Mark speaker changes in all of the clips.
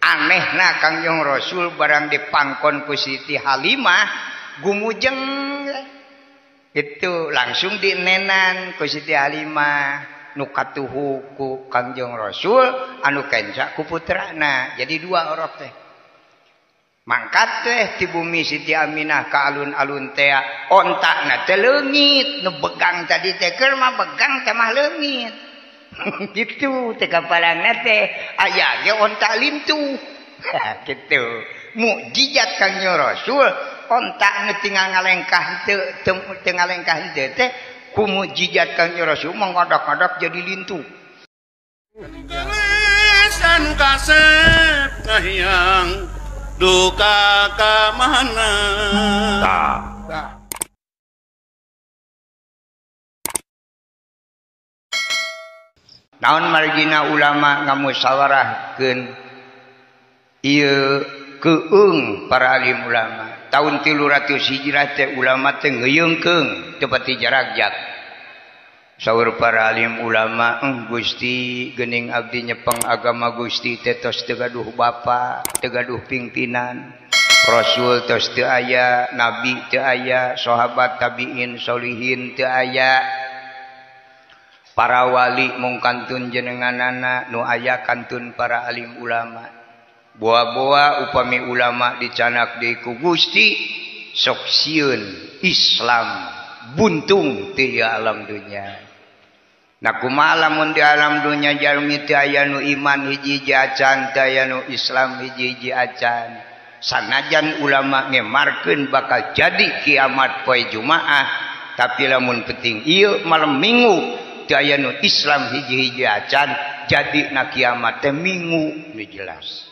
Speaker 1: anehna Kangjeng Rasul barang dipangkon ku Siti Halimah gumujeng itu langsung dinenan ku Siti Halimah nu katuhu ku Kangjeng Rasul anu kenca ku putrana jadi dua orok teh mangkat teh ti bumi Siti Aminah ka alun-alun teh ontakna teh leungit nu begang tadi teh keur mah begang teh mah leungit gitu teh kapalana teh aya ge ontak lintuh gitu mukjizat Kangjeng Rasul ontak nu tinggal ngalengkah teu ngalengkah teh ku mukjizat Kangjeng Rasul mengodak-odak jadi lintuh
Speaker 2: san kasep kahyang duka ka mana
Speaker 1: naon margina ulama ngamusyawarahkeun ieu keung para alim ulama tahun 300 Hijrah teh ulama teh ngeuyeungkeung teu pati jarajak saur para alim ulama Gusti geuning abdi nyepeng agama Gusti teh tos teu gaduh bapa teu gaduh pimpinan rasul tos teu aya nabi teu aya sahabat tabiin solihin teu aya para wali mung kantun jenenganana nu aya kantun para alim ulama boa-boa upami ulama dicanak deui ku Gusti sok sieun Islam buntung teu alam dunya nah kumaha lamun di alam dunya jalmi teu aya nu iman hiji-hiji acan teu aya nu Islam hiji-hiji acan sanajan ulama ngemarkeun bakal jadi kiamat poe Jumaah tapi lamun penting ieu malam Minggu teu aya nu Islam hiji-hiji acan jadi na kiamat teh Minggu nu jelas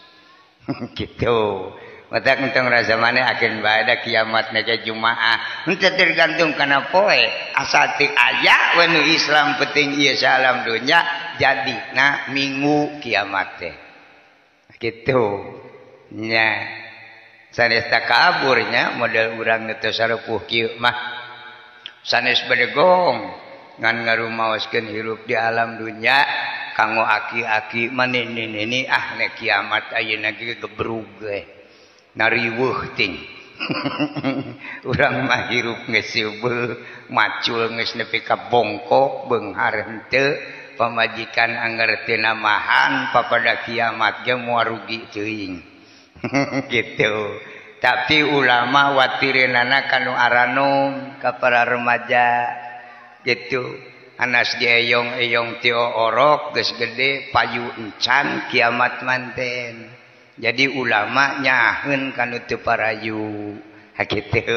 Speaker 1: gitu mata entong rasa mana akan bae kiamat na Jumaah henteu tergantung kana poe asal teu aya we nu Islam penting ieu salam dunya jadi na Minggu kiamat teh gitu nya sanes tak kaburnya model urang teu sarepuh kieu mah sanes bedegong ngan ngarumaoskeun hirup di alam dunya kanggo aki-aki manini ne kiamat ayeuna ge gebrug ge nariweuh ting urang mah hirup geus seubeuh macul geus nepi ka bongkok beunghar henteu pamajikan angger teu namahan papada kiamat ge moal rugi teuing gitu tapi ulama watireunana kanu aranom ka para remaja gitu anas dieyong-eyong tio orok geus gede payu encan kiamat manten jadi ulama nyaheun kanu teu parayu kitu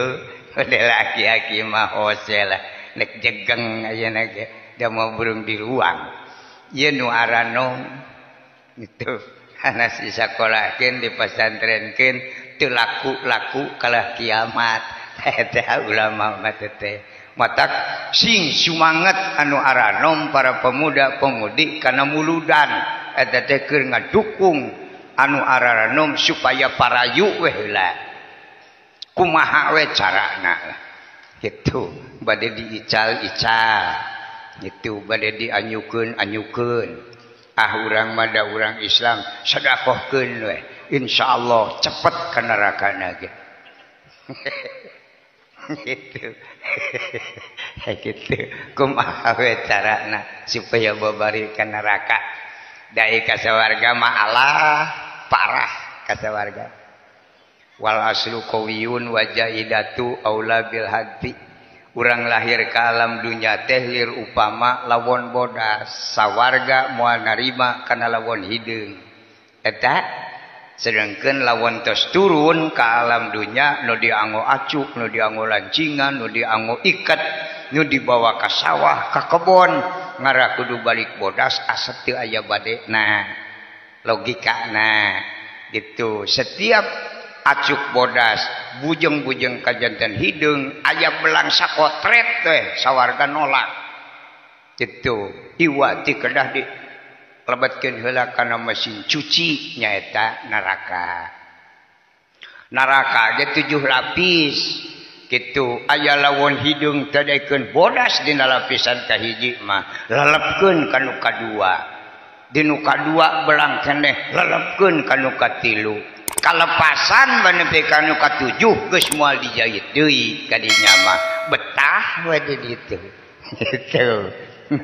Speaker 1: udah laki-laki mah hose lah nek jegeng ayeuna ge da mau burung di ruang ieu nu aranom gitu anas disakolahkeun dipasantrenkeun teu laku-laku kalah kiamat eta ulama mah teh matak sing sumanget anu aranom para pemuda-pemudi kana muludan eta teh keur ngadukung anu aranom supaya parayu we heula kumaha we carana gitu bade diical-ical gitu bade dianyukeun urang mah da urang Islam sedekahkeun we insyaallah cepet ka nerakana ge gitu gitu kumaha we carana supaya babari ka neraka dai ka sawarga mah alah parah ka sawarga wal aslu qawiyun wa jaidatu aula bil hadi urang lahir ka alam dunya teh lir upama lawon bodas sawarga moal narima kana lawon hideung eta sedangkan lawan tos turun ke alam dunya nu dianggo acuk nu dianggo lancingan nu dianggo ikat nu dibawa ke sawah ke kebon ngara kudu balik bodas asep teu aya bade nah logikana gitu setiap acuk bodas bujeng-bujeng ka janten hideung aya belang sakotret teh sawarga nolak gitu iwa ti kedah di lebatkeun heula kana mesin cuci nyaeta neraka. Neraka ge 7 lapis kitu. Aya lawon hidung tadaikeun bodas dina lapisan kahiji mah lalepkeun kanu kadua. dinu kadua belang keneh lelepkeun ka nu katilu kalepasan banepi ka nu katujuh geus moal dijahit deui ka dinya mah betah we di ditu gitu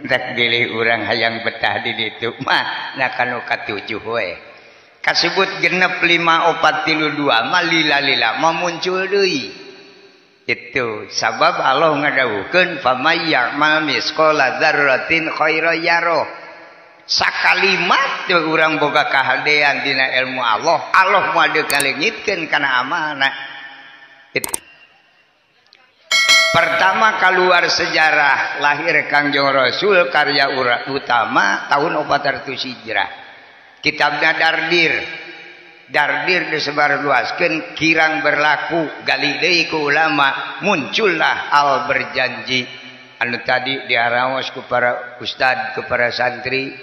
Speaker 1: tak pilih urang hayang betah di ditu mah na ka nu katujuh we kasebut genep 5 4 3 2 mah lila mah muncul deui itu sabab Allah ngadawukeun famay ya'mal misqala dzarratin khairan yarah sakalimat teu urang boga kahadean dina ilmu Allah moal dikalengitkeun kana amalna pertama keluar sejarah lahir Kangjeng Rasul karya utama tahun 400 Hijrah kitabna Dardir disebarluaskeun kirang berlaku gali deui ku ulama muncullah al berjanji anu tadi diaraos ku para ustad ku para santri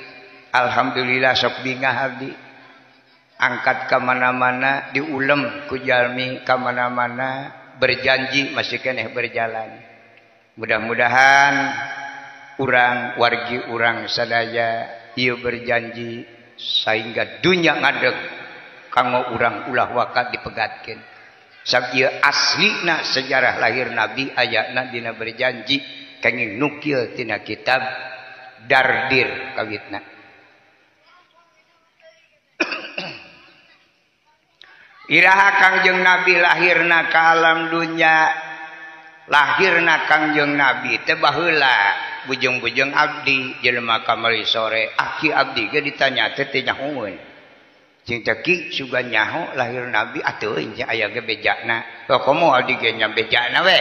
Speaker 1: alhamdulillah sok bingah abdi angkat ka mana-mana diulem ku jalmi ka mana-mana berjanji masih keneh berjalan mudah-mudahan urang wargi urang sadaya ieu berjanji sehingga dunya ngadeg kanggo urang ulah wakat dipegatkeun sakieu aslina sejarah lahir nabi ayatna dina berjanji kenging nukil tina kitab Dardir kawitna iraha Kangjeng Nabi lahirna ka alam dunya lahirna Kangjeng Nabi teh baheula bujung-bujung abdi jelema kamari sore aki abdi ge ditanya teh nyahoeun cing teki suga nyaho lahir Nabi atuh nya aya ge bejana komo abdi ge nya bejana we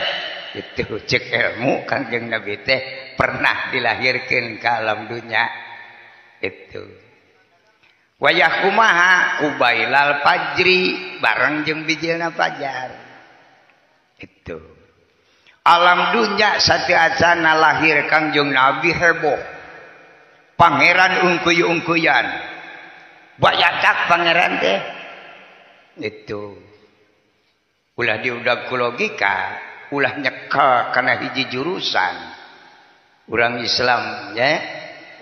Speaker 1: itu cek ilmu Kangjeng Nabi teh pernah dilahirkeun ka alam dunya itu wayah kumaha kubailal fajri bareng jeung bijilna fajar itu alam dunya satiasana lahir Kangjeng Nabi heboh pangeran ungkuy-ungkuyan bayatak pangeran teh itu ulah diudag ku logika ulah nyekel kana hiji jurusan urang Islam nya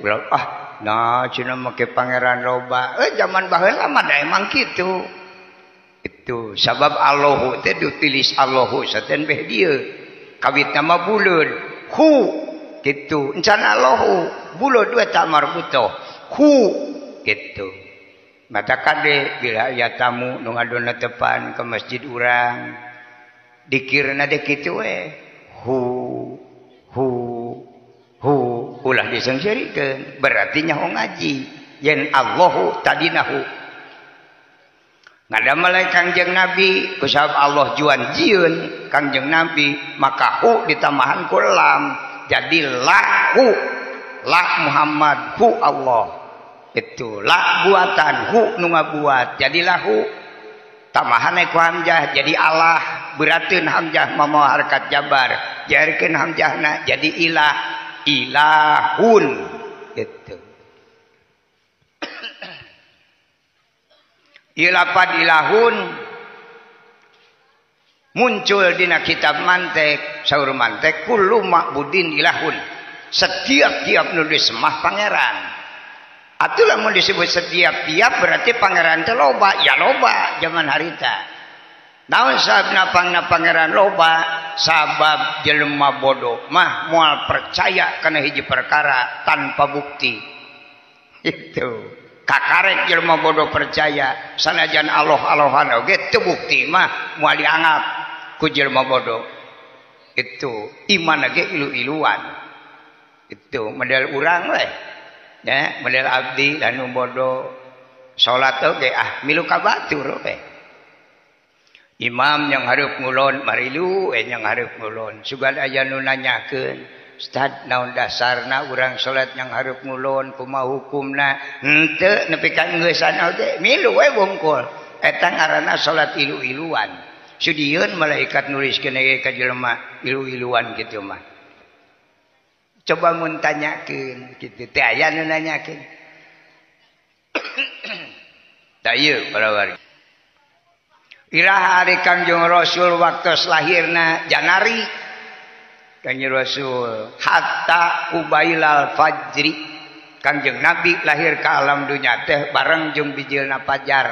Speaker 1: ulah nah cina make pangeran loba zaman baheula mah da emang kitu itu sabab Allahu teh ditulis Allahu saten beh dieu kawit nama buleud hu kitu encan Allahu buleud we ta marbutoh hu kitu mata kade bila aya tamu nu ngadonna tepan ke masjid urang dikirna deh kitu we hu ulah disengserikeun berarti nyaho ngaji yen Allahu tadinahu ngadamel Kangjeng Nabi kusab Allah juan jieun Kangjeng Nabi maka hu ditambahan ku lam jadi lahu la Muhammad hu Allah itu la buatan hu nu ngabuat jadi lahu tambahan ku hamzah jadi Allah berateun hamzah mama harkat jabar jarikeun hamzahna jadi ilah ilahun gitu ilapad ilahun muncul dina kitab mantek saur mantek kullu ma'budin ilahun setiap-tiap nulis semah pangeran atuh lamun disebut setiap-tiap berarti pangeran teh loba ya loba zaman harita naon sababna pangna pangeran loba sabab jelema bodoh mah moal percaya kana hiji perkara tanpa bukti itu kakarek jelema bodoh percaya sanajan Allah-Allahan oge teu bukti mah moal dianggap ku jelema bodoh itu iman ge ilu-iluan itu model urang we ya model abdi anu bodoh salat oge milu ka batur we imam yang hareup ngulon marilu yang hareup ngulon sugad aya nu nanyakeun ustad naon dasarna urang salat yang hareup ngulon kumaha hukumna henteu nepi ka geusana oge milu we wungkul eta ngaranna salat ilu-iluan sudieun malaikat nuliskeun ge ka jelema ilu-iluan kitu mah coba mun tanyakeun kitu teh aya nu nanyakeun da ieu para wargi iraha ari Kangjeng Rasul waktu lahirna Janari Kangjeng Rasul hatta kubailal fajri Kanjeng Nabi lahir ke alam dunya teh bareng jeung bijilna fajar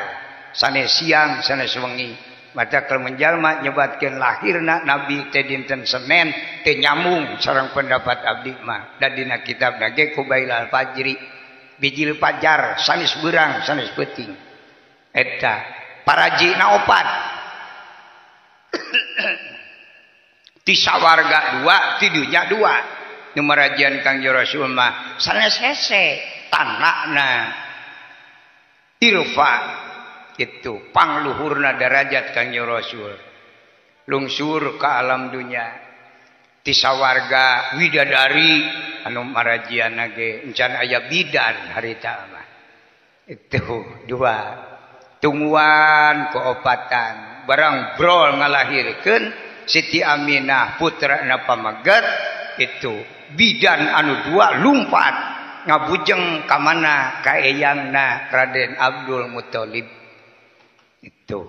Speaker 1: sanes siang sanes wengi mata keur menjalma nyebatkeun lahirna Nabi teh dinten Senen teh nyambung sareng pendapat abdi mah da dina kitabna ge Qubailal Fajri bijil fajar sanes beurang sanes peuting eta parajina opat ti sawarga 2 ti dunya 2 nu marajian Kangjeng Rasul mah sanes hese tanakna irfa itu pangluhurna derajat Kangjeng Rasul lungsur ke alam dunya ti sawarga widadari anu marajianna ge encan aya bidan harita mah itu 2 tungguan keopatan barang brol ngalahirkeun Siti Aminah putrana pamaget itu bidan anu 2 lumpat ngabujeng ka mana ka eyangna Raden Abdul Muthalib itu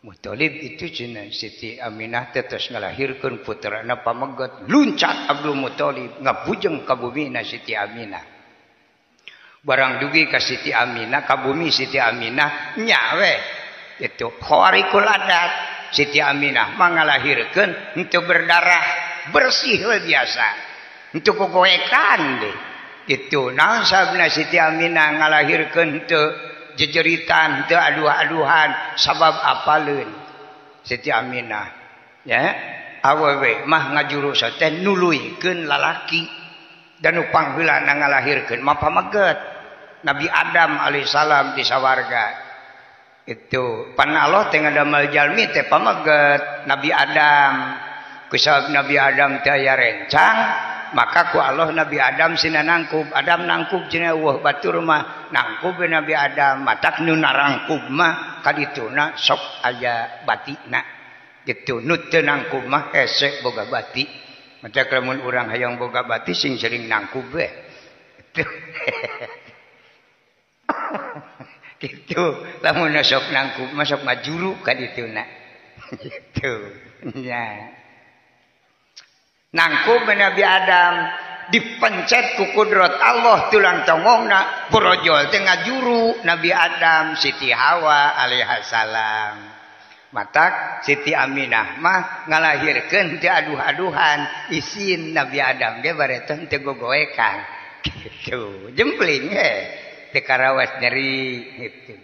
Speaker 1: Muthalib itu cenah Siti Aminah tetes ngalahirkeun putrana pamaget luncat Abdul Muthalib ngabujeng ka bumina Siti Aminah barang dugi ka Siti Aminah ka bumi Siti Aminah nyawe itu khawariqul adat Siti Aminah mangalahirkeun henteu berdarah bersih biasa henteu gogoekan deh itu naon sabna Siti Aminah ngalahirkeun henteu jejeritan teu aduh-aduhan sabab apaleun Siti Aminah ya awewe mah ngajurus teh nuluykeun lalaki dan upang heula ngalahirkeun mah pamaget Nabi Adam alaihissalam di sawarga itu pan Allah teh ngadamel jalmi teh pamaget Nabi Adam kusab Nabi Adam teh aya rencang maka ku Allah Nabi Adam sina nangkub Adam nangkub cenah wah batur mah nangkub Nabi Adam matak nu narangkub mah kadituna sok aya batina gitu nu teu nangkub mah hese boga bati matak lamun urang hayang boga bati sing sering nangkub we gitu lamun sok nangkub mah sok majuru kadituna gitu nya nangkub Nabi Adam dipencet ku kudrat Allah tulang tongongna brojol teh ngajuru Nabi Adam Siti Hawa alaihissalam matak Siti Aminah mah ngalahirkeun teh aduh-aduhan isin Nabi Adam ge bareton teu gogoekan gitu jempling teu karawas nyeri gitu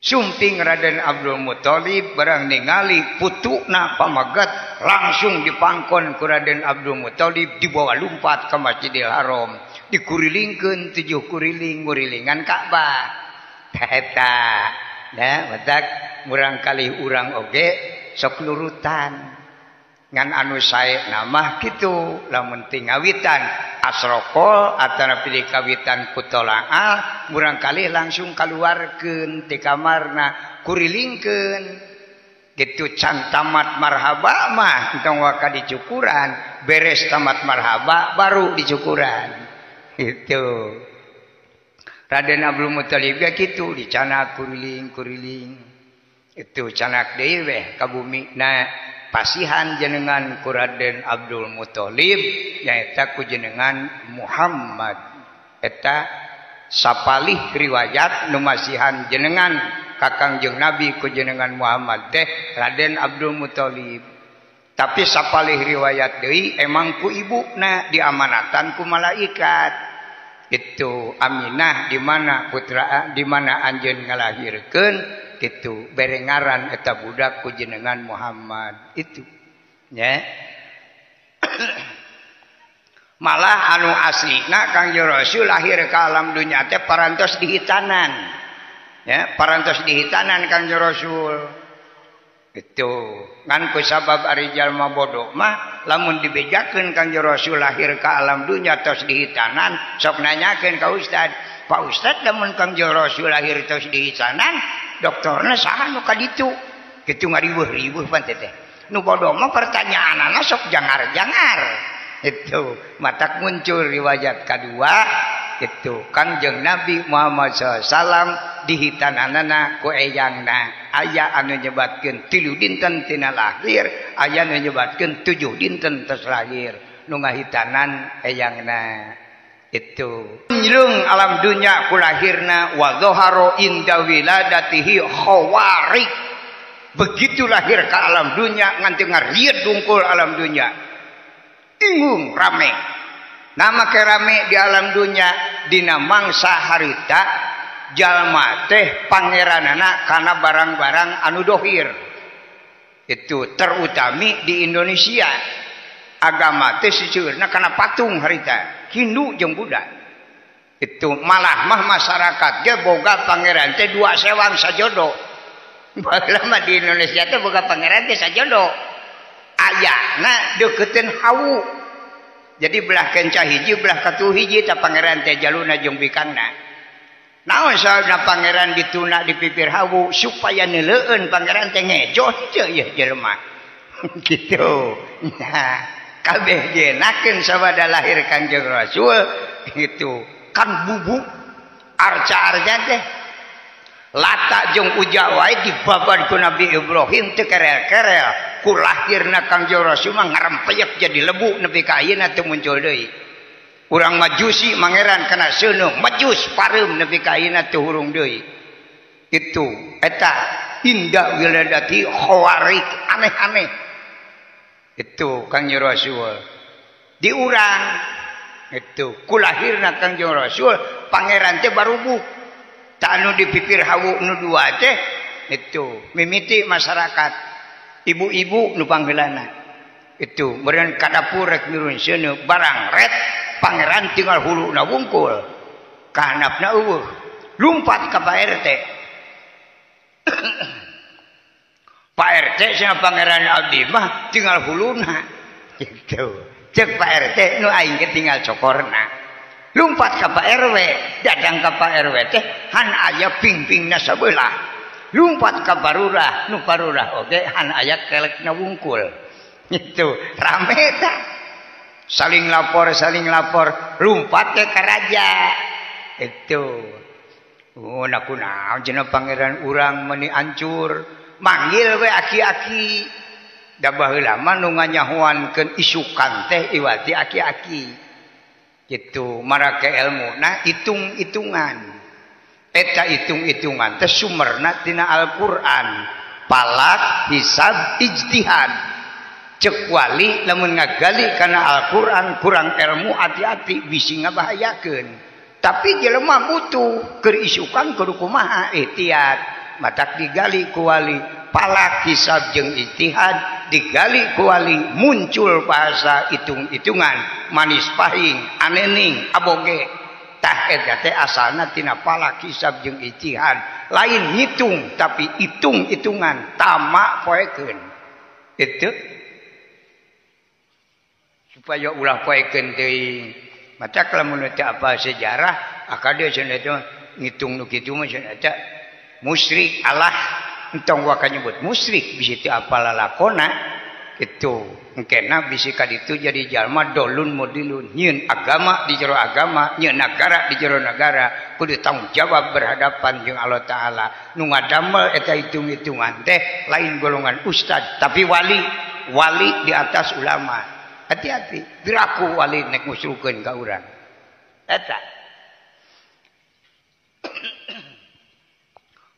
Speaker 1: sumping Raden Abdul Muthalib barang ningali putukna pamaget langsung dipangkon ku Raden Abdul Muthalib dibawa lumpat ke Masjidil Haram dikurilingkeun 7 kuriling ngurilingan Ka'bah eta ya batak murang kali urang oge sok nurutan ngan anu sae namah kitu lamun teu ngawitan asrokol atau pilih kawitan kutolaal murang kali langsung keluarkeun ti kamarna kurilingkeun gitu can tamat marhaba mah entong waka dicukuran beres tamat marhaba baru dicukuran itu Raden Abdul Muthalib ya gitu dicanak kuriling itu canak deui weh ka bumi na pasihan jenengan ku Raden Abdul Muthalib nyaeta ku jenengan Muhammad eta sapalih riwayat nu masihan jenengan ka Kangjeng Nabi ku jenengan Muhammad teh Raden Abdul Muthalib tapi sapalih riwayat deui emang ku ibuna diamanatan ku malaikat itu Aminah di mana putra di mana anjeun ngalahirkeun itu berengaran eta budak ku jenengan Muhammad itu ya malah anu aslina Kangjeng Rasul lahir ke alam dunya teh parantos di hitanan ya parantos di hitanan Kangjeng Rasul itu ngan ku sabab ari jalma bodoh mah lamun dibejakeun Kangjeng Rasul lahir ke alam dunya tos di hitanan sok nanyakeun ka ustad Pak Ustad lamun Kangjeng Rasul lahir tos di hitanan dokterna saha nu kaditu kitu ngariweuh-riweuh pan teh nu bodoh mah pertanyaanna sok jangar-jangar itu matak muncul riwayat kedua itu Kangjeng Nabi Muhammad SAW dihitananana ku eyangna aya anu nyebatkeun 3 dinten tina lahir aya nu nyebatkeun 7 dinten tos lahir nu ngahitanan eyangna Itu nyelung alam dunya kulahirna wa dhahara inda wiladatihi khawarik. Begitu lahir ke alam dunya nganti ngariet dungkul alam dunya. Ingung rame. Nama ke rame di alam dunya dina mangsa harita jalma teh pangeranana kana barang-barang anu dohir. Itu terutami di Indonesia. Agama teh seueurna kana patung harita. Hindu jeung Buddha. Itu malah mah masyarakat ge boga pangeran teh dua sewang sajodo. Baheula di Indonesia teh boga pangeran teh sajodo. Ayana deukeuteun hawu. Jadi belah kenca hiji belah katu hiji ta pangeran teh jaluna jeung bikangna. Naon saeuna pangeran dituna di pipir hawu supaya neuleueun pangeran teh ngejo teu ieu jelema. Gitu. Nah, kabeh jenakeun sabada lahir Kanjeng Rasul itu kan bubuk arca-arca teh lata jeung uja wae dibaban ku Nabi Ibrahim teu kerel-kerel ku lahirna Kanjeng Rasul mah ngarempeyek jadi lebu nepi ka ayeuna teu muncul deui. Urang Majusi mangeran kana seuneu Majus pareum nepi ka ayeuna teu hurung deui. Itu eta inda wiladati khawarik aneh-aneh. Itu Kanjeng Rasul diurang itu kulahirna Kanjeng Rasul pangeran teh barubuk tak anu di pipir hawu nu dua teh itu mimiti masyarakat ibu-ibu nu panggeulana itu meureun ka dapur rek mirun seuneu barang ret pangeran tinggal huluna wungkul ka handapna eueuh lumpat ka Pak RT. Pak RT sama pangeran abdi mah tinggal huluna gitu. Cek Pak RT nu aing ge tinggal cokorna. Lumpat ka Pak RW, dadang ka Pak RW teh han aya pingpingna sabelah. Lumpat ka Parurah, nu Parurah oge han aya kelekna wungkul. Gitu, rame tah. Saling lapor, lumpat ke ka raja. Itu. Oh, nakunaon cenah pangeran urang meuni ancur. Manggil we aki-aki da baheula mah nu nganyahoankeun isukan teh iwati aki-aki kitu marake ilmuna hitung-hitungan eta hitung-hitungan teh sumerna tina Al-Qur'an palak hisab ijtihad cek wali lamun ngagali kana Al-Qur'an kurang ilmu hati-hati bisi ngabahayakeun tapi jelema butuh keur isukan kudu kumaha ihtiyat matak digali ku wali palak hisab jeung ijtihad digali ku wali muncul bahasa hitung-hitungan manis pahing anening aboge tah eta teh asalna tina palak hisab jeung ijtihad lain ngitung tapi hitung-hitungan tamak poekeun itu supaya ulah poekeun teuing matak lamun teu apa sejarah akade cenah teh ngitung nu kitu mah cenah teh musyrik Allah entong waka nyebut musyrik bisi teu apal lalakona itu engkena bisi ka ditu jadi jalma dolun mudilun nyieun agama di jero agama nyieun nagara di jero nagara kudu tanggung jawab berhadapan jeung Allah taala nu ngadamel eta hitung-hitungan teh lain golongan ustad tapi wali di atas ulama hati-hati biraku wali nek musrukeun ka urang eta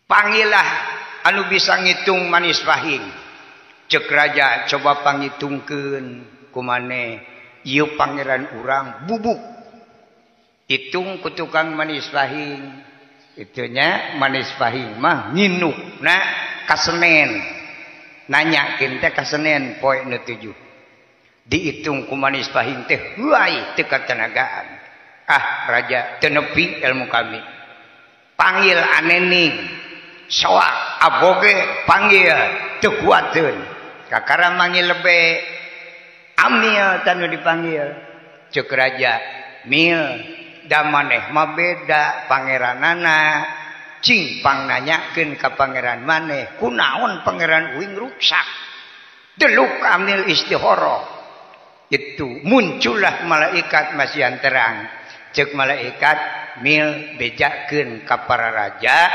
Speaker 1: panggillah anu bisa ngitung manis pahing cek raja coba pangitungkeun kumane ieu pangeran urang bubuk hitung ku tukang manis pahing itunya manis pahing mah nginukna ka Senen nanyakeun teh ka Senen poe nu 7 dihitung ku manis pahing teh heuai teu katanagaan raja teu nepi ilmu kami panggil anening soak aboge panggil teu kuateun kakara manggil lebe amil tanu dipanggil ceuk raja mil da maneh mah beda pangeranana cing pang nanyakeun ka pangeran maneh kunaon pangeran uing ruksak deluk amil istihara itu muncullah malaikat masihan terang ceuk malaikat mil bejakeun ka para raja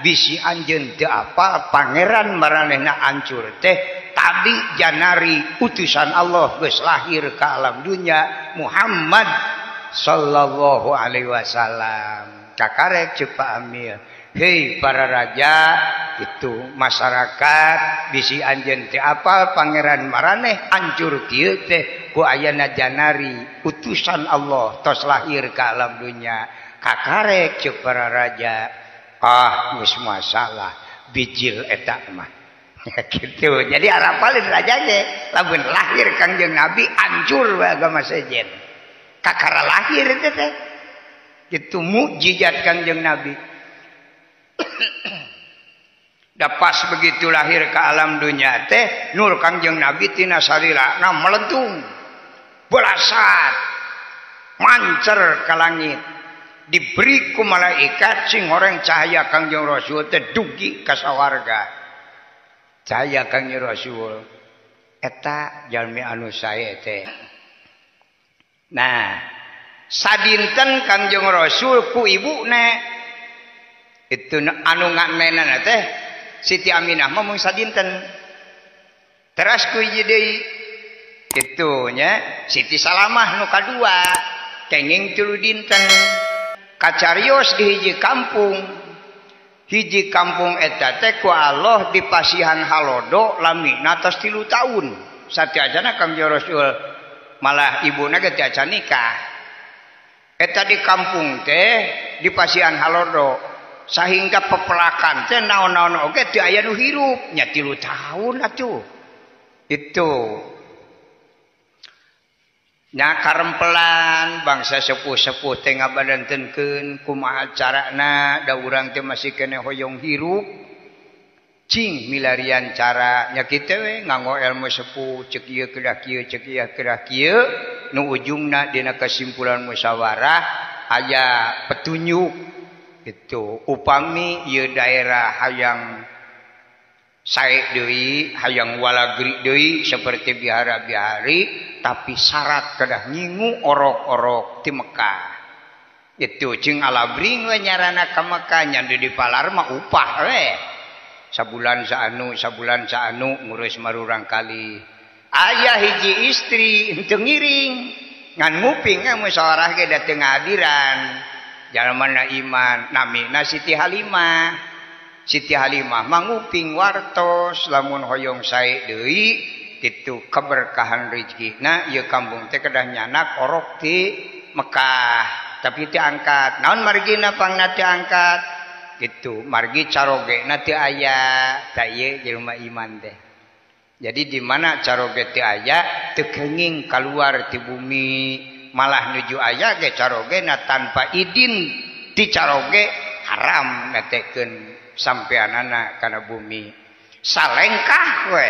Speaker 1: bisi anjeun teu apal pangeran maranehna ancur teh tadi Janari utusan Allah geus lahir ka alam dunya Muhammad sallallahu alaihi wasallam. Kakarek cepa amil. Hei para raja, itu masyarakat bisi anjeun teh apal pangeran maraneh anjur kieu teh ku ayana janari utusan Allah tos lahir ka alam dunya. Kakarek ceuk para raja, geus masalah bijil eta mah. Gitu. Jadi arapalin raja ge lamun lahir Kangjeng Nabi anjur we agama sejen. Kakara lahir teh. Gitu mukjizat Kangjeng Nabi. Pas begitu lahir ke alam dunia teh nur Kangjeng Nabi tina sarirana melentung belasat mancer ke langit diberi ku malaikat sing horeng cahaya Kangjeng Rasul teh dugi ka sawarga cahaya Kangjeng Rasul eta jalmi anu sae teh. Nah sadinten Kangjeng Rasul ku ibune itu anu nganenana teh Siti Aminah mah mung sadinten. Teras ku hiji deui kitu nya Siti Salamah nu kadua kenging 3 dinten. Kacarios di hiji kampung. Hiji kampung eta teh ku Allah dipasihan halodo lamina tos 3 taun. Satyajana Kangjeng Rasul malah ibuna ge teu acan nikah. Eta di kampung teh dipasihan halodo. Sehingga pepelakan teh naon-naon oge teu aya nu hirup nya 3 taun atuh. Itu nya karempelan bangsa sepuh-sepuh teh ngabadantenkeun kumaha carana da urang teh masih kene hoyong hirup cing milarian cara nya kitu we nganggo ilmu sepuh ceuk ieu kedah kieu ceuk ieu kedah kieu nu ujungna dina kesimpulan musyawarah aya petunjuk. Itu upami ieu daerah hayang sae deui hayang walagri deui seperti bihara-bihari tapi syarat kedah ngingu orok-orok ti Mekah. Itu jeung alabring we nyarana ka Mekah nya di palar mah upah we. Sabulan saanu ngurus marurang kali. Aya hiji istri henteu ngiring ngan nguping musyawarah ge da teu ngahadiran. Jalamana iman namina Siti Halimah. Siti Halimah manguping wartos lamun hoyong sae deui kitu keberkahan rezekina ieu kampung teh kedah nyanak orok ti Mekah tapi teu angkat. Naon margina pangna teu angkat? Kitu margi carogena teu aya. Da ieu jelema iman teh. Jadi di mana caroge teu aya teu kenging kaluar ti bumi. Malah nuju aya ge carogena tanpa idin ti caroge haram netekeun sampeanana kana bumi. Salengkah we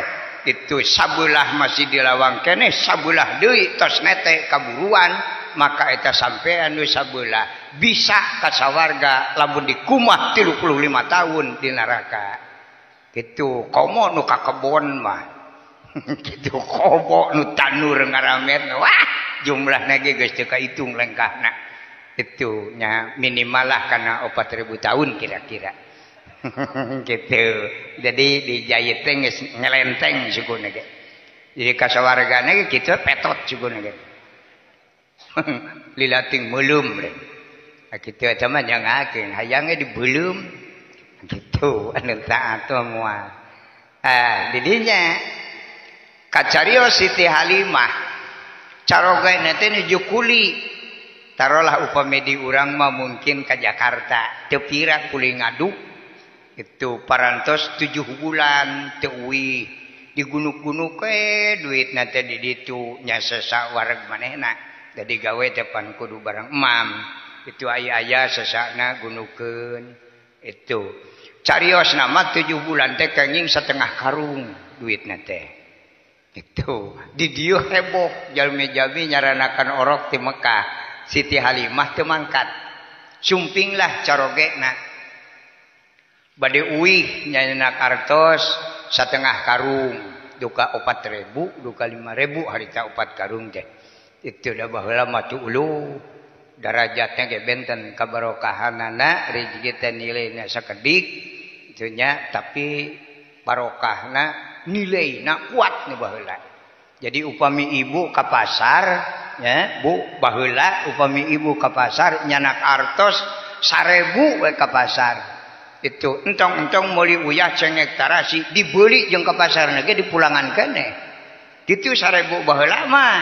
Speaker 1: itu sabelah masih dilawang keneh sabelah deui tos nete kaburuan maka eta sampean nu sabelah bisa ka sawarga lamun dikumah 35 tahun di neraka. Kitu komo nu ka kebon mah. Kitu kobo nu tanur ngaramet wah jumlahna ge geus teu kahitung lengkahna. Itu nya minimal lah kana 4.000 tahun kira-kira. Gitu. Jadi dijahit teh geus ngelenteng sukuna ge. Jadi kasawargana ge kitu petot sukuna ge. Lilating meulum re. Kitu eta mah nyangakeun hayang ge dibeulum. Gitu anu taat moal. Di dinya kacarios Siti Halimah carogana teh nuju kuli. Tarolah upami di urang mah mungkin ka Jakarta teu pira kuli ngaduk. Itu parantos 7 bulan teu uwih. Digunuk-gunuk duitna teh di ditu nya sesak wareg manehna. Jadi gawe teh pan kudu barang emam. Itu aya-aya sesakna gunukeun. Itu cariosna mah 7 bulan teh kenging 1/2 karung duitna teh. Itu di dieu heboh jalmi-jalmi nyaranakan orok ti Mekah. Siti Halimah teu mangkat. Sumpinglah carogena. Bade uwih nyana kartos 1/2 karung, duka 4.000, duka 5.000 harita 4 karung teh. Itu da baheula mah tu ulu. Darajatnya ge benten kabarokahanana rezeki teh nileuna sakedik. Itu nya tapi barokahna nileina kuat nu baheula. Jadi upami ibu ka pasar ya Bu baheula upami ibu ka pasar nyanak artos 1000 we ka pasar itu entong-entong meuli uyah cengek tarasi dibeli jeung ka pasarna ge dipulangan keneh kitu 1000 baheula mah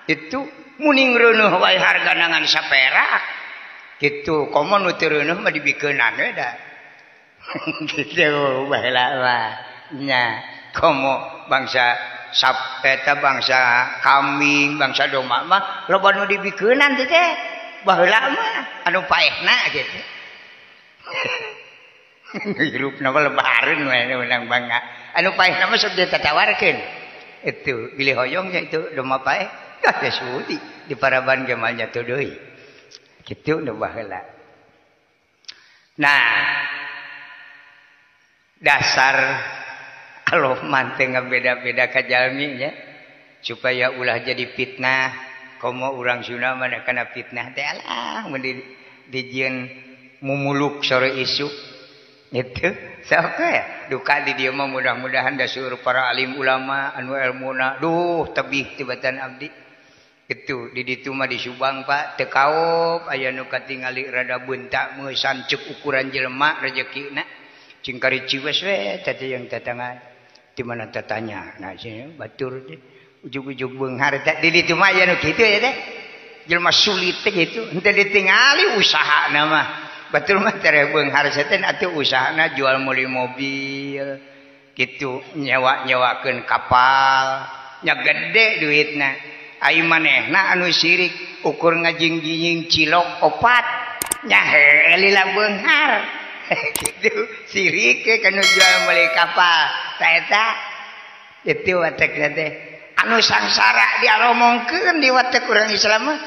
Speaker 1: itu muning reunuh wae hargana ngan saperak kitu komo nu teu reunuh mah dibikeunan we da kitu baheula mah nya komo bangsa sapeta bangsa kambing bangsa domba mah loba nu dibikeunan teh teh baheula mah anu paehna gitu hirupna mah lebareun we menang bangga anu paehna mah sok ditatawarkeun itu bilih hoyongnya itu domba paeh ya sudi di paraban ge mah nya teu deui kitu nu baheula nah dasar Allah manteng beda-beda ka jalmi nya supaya ulah jadi fitnah komo urang Sunda mah kana fitnah teh alah mun dijieun mumuluk sore isu itu sok ya duka di dieu mah mudah-mudahan da seluruh para alim ulama anu ilmuna duh tebih tibatan abdi itu di ditu mah di Subang Pak teu kaop aya nu katingali rada beuntak meusan ceuk ukuran jelema rezekina cing kari ciwes we teh yang tetangga di mana tatanya nah sini batur teh ujug-ujug beunghar teh di ditu mah aya nu kitu ya teh jelema sulit teh gitu henteu ditingali usahana mah batur mah tere beunghar teh atuh usahana jual meuli mobil kitu nyewa-nyewakeun kapal nya gede duitna ai manehna anu sirik ukur ngajing-jing cilok 4 nya lila beunghar gitu sirik ke kanu jual meuli kapal eta itu watekna teh anu sangsara dialomongkeun di watek urang Islam mah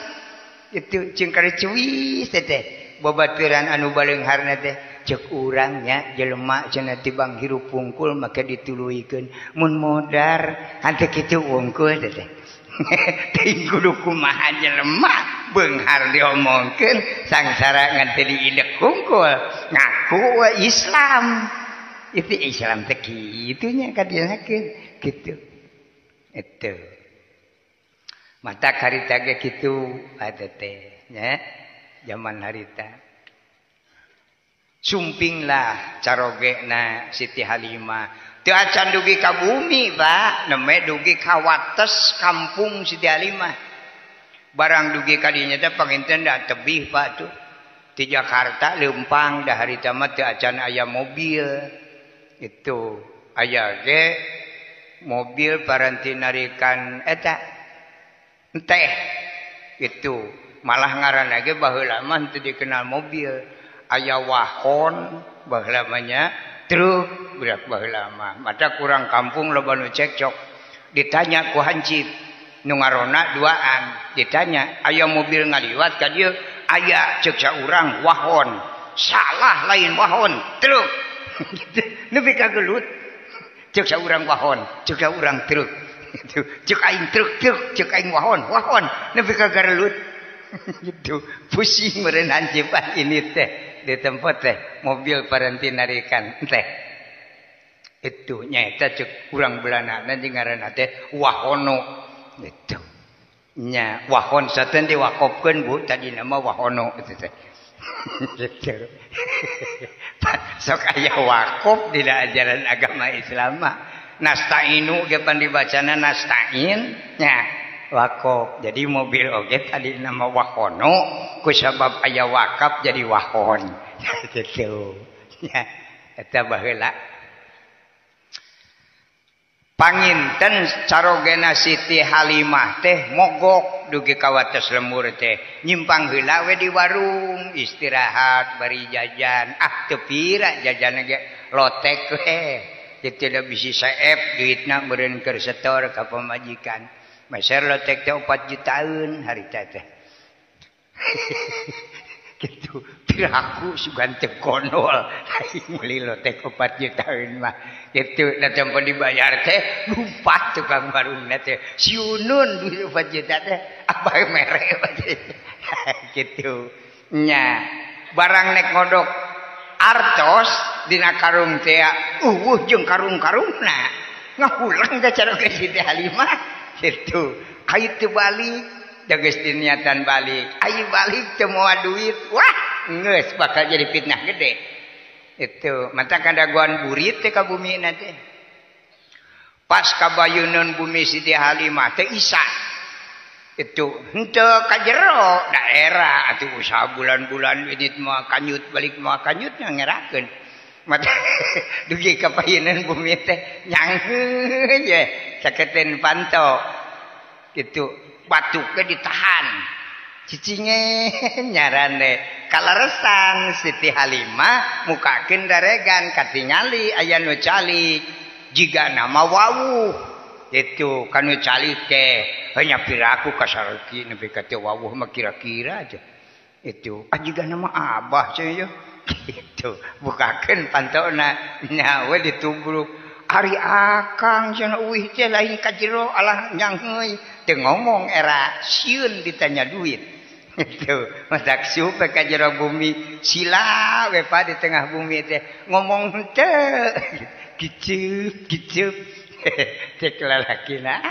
Speaker 1: itu jeung kari cuwis teh babaturan anu baleungharna teh ceuk urang nya jelema cenah tibang hirup wungkul make dituluikeun mun modar hanteu kitu wungkul teh teuing kudu kumaha jelema beunghar diomongkeun sangsara ngan teu diidek wungkul ngaku Islam itu Islam teh kitu nya kadienakeun kitu itu mata harita ge kitu ada teh nya zaman harita sumpinglah carogena Siti Halimah teu acan dugi ka bumi Pak neme dugi ka wates kampung Siti Halimah barang dugi ka dinya teh panginten da tebih Pak tuh di Jakarta leumpang da harita mah teu acan aya mobil itu aya ge mobil paranti narikan eta teh itu malah ngaranna ge baheula mah teu dikenal mobil aya wahon baheula mah nya truk berak baheula mah mata kurang kampung loba nu cekcok ditanya ku hansip nu ngarona duaan ditanya aya mobil ngaliwat ka dieu aya ceuk saurang wahon salah lain wahon truk nepi ka gelut ceuk saurang wahon ceuk saurang truk ceuk aing truk ceuk aing wahon nepi ka garelut gitu pusing meureun hansipan ini teh di tempat teh mobil paranti narikan teh itu nyaeta ceuk urang belanana jeung ngaranna teh wahono gitu nya wahon saten diwakofkeun Bu tadi nama wahono itu teh gitu sok aya wakof dina ajaran agama Islam mah nasta'inu ge pan dibacana nasta'in nya wakof jadi mobil oge tadi nama wahono kusabab aya wakaf jadi wahon gitu nya eta baheula panginten carogena Siti Halimah teh mogok dugi ka wates lemur teh nyimpang heula we di warung istirahat bari jajan teu pira jajan ge lotek we kitu da bisi saep duitna meureun keur setor ka pamajikan meser lotek teh 4 jutaan harita teh gitu piraku sugan teu konol meuli lotek 4 jutaan mah gitu da tempo dibayar teh lupa tukang warungna teh siunun duit 4 juta teh abah mere gitu nya barang nek ngodok artos dina karung teh jeung karung-karungna ngahulang da cara ke Siti Halimah gitu ait teu balik Geus niatan balik. Ayo balik teu moal duit. Wah, geus bakal jadi fitnah gede. Itu, mata kadaguan burit teh ka bumi na teh. Pas kabayeuneun bumi Siti Halimah teh Isa. Itu henteu ka jero daerah atuh usaha bulan-bulan edit moal kanyut balik moal kanyut ngerakeun. Mata dugi kabayeuneun bumi teh nyangheun ye saketen panto. Gitu batu ke ditahan cicinge nyarane kalaresan Siti Halimah mukakeun daregan katingali aya nu calik jiga nama wawuh itu kan nu calik teh hanya piraku kasareuki nepi ka teh wawuh mah kira-kira aja itu jiga nama abah cenah itu bukakeun pantona nyawa ditubruk ari akang cenah uih teh lain ka jero alah nyang heuy teu ngomong era sieun ditanya duit itu masak supe ka jero bumi sila we pa di tengah bumi teh ngomong teu gicup cek lalakina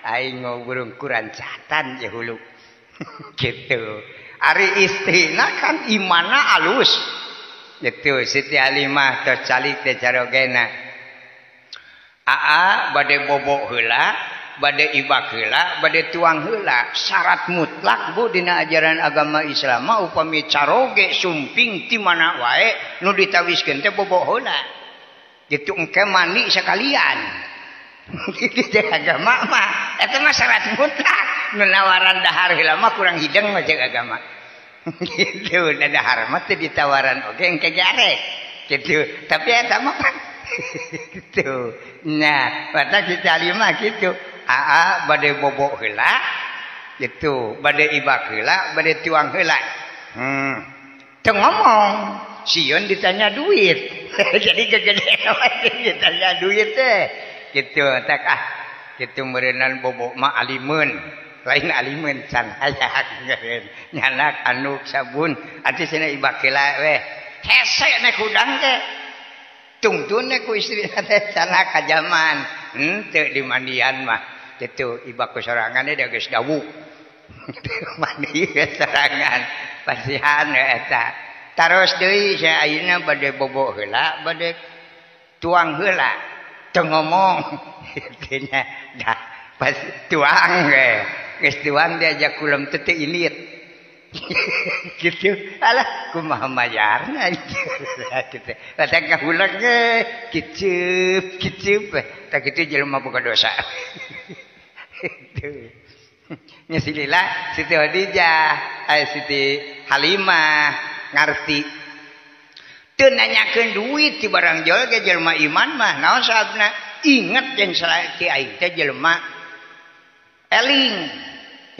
Speaker 1: aing ngobrol kurang catan je hulu gitu ari istrina kan imana alus gitu Siti Halimah tos calik teh carogena aa bade bobok heula bade ibak heula bade tuang heula syarat mutlak bu dina ajaran agama Islam upami caroge sumping ti mana wae nu ditawiskeun teh bobok heula gitu engke mandi sekalian di agama mah eta mah syarat mutlak nu nawaran dahar heula mah kurang hideng mah jeung agama gitu dahar mah teh ditawaran oge engke garek gitu tapi eta mah gitu nah mata kita lima gitu aa bade bobok heula gitu bade ibak heula bade tuang heula teu ngomong sieun ditanya duit jadi kegedean ditanya duit teh gitu tak gitu meureunnan bobok mah alimeun lain alimeun can hayak nyanak anu sabun atuh cenah ibak heula we hese nek hudang teh tungtune ku istrina teh cenah ka jaman henteu di mandian mah kitu ibak sorangan dia geus dawuh mandi sorangan pasihan eta taros deui saya ayeuna bade bobok heula bade tuang heula teu ngomong nya dah pas tuang we geus tuang diajak kulam teu teu ilit gitu alah kumaha mayarna gitu ada kahulang kicip tak kitu jelema boga dosa itu nyesilila Siti Khadijah Siti Halimah ngarti teu nanyakeun duit ti barang jual ge jelema iman mah naon sababna inget jeung salaki aing teh jelema eling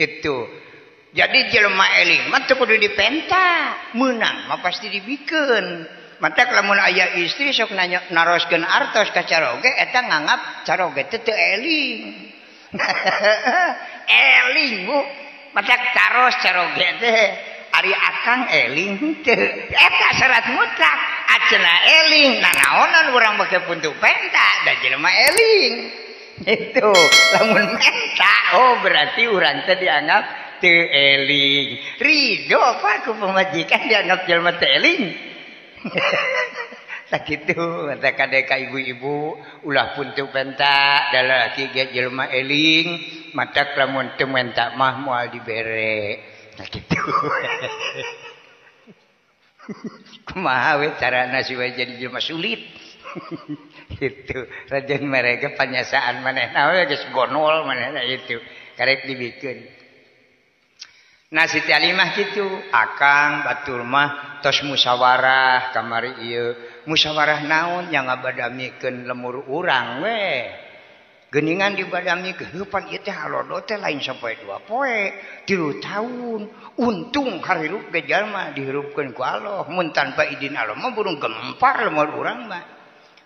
Speaker 1: itu. Jadi jelema eling mah teu kudu dipenta, meunang mah pasti dibikeun. Mata lamun aya istri sok naroskeun artos ka caroge eta nganggap caroge teh teu eling. Eling Bu, mata taros caroge teh ari akang eling teu. Eta syarat mutlak, acenah eling. Nah naonan urang bake puntu penta da jelema eling. Itu lamun menta oh berarti urang teh dianggap teu eling. Ridho apa ku pemajikan dianggap jelema teu eling. Sakitu mata kadeka ibu-ibu ulah puntu penta da lalaki ge jelema eling mata lamun teu menta mah moal dibere. Sakitu. Kumaha we carana supaya jadi jelema sulit. Gitu. Rajan mereka panyasaan manehna we geus gonol manehna itu. Karek dibikeun. Nah Siti Halimah gitu akang batur mah tos musyawarah kamari ieu musyawarah naon yang ngabadamikeun lemur urang we geuningan dibadamikeun heupan ieu teh halodo teh lain sapoe 2 poe 3 taun untung harirup ge jalma dihirupkeun ku Allah mun tanpa izin Allah mah burung gempar lemur urang mah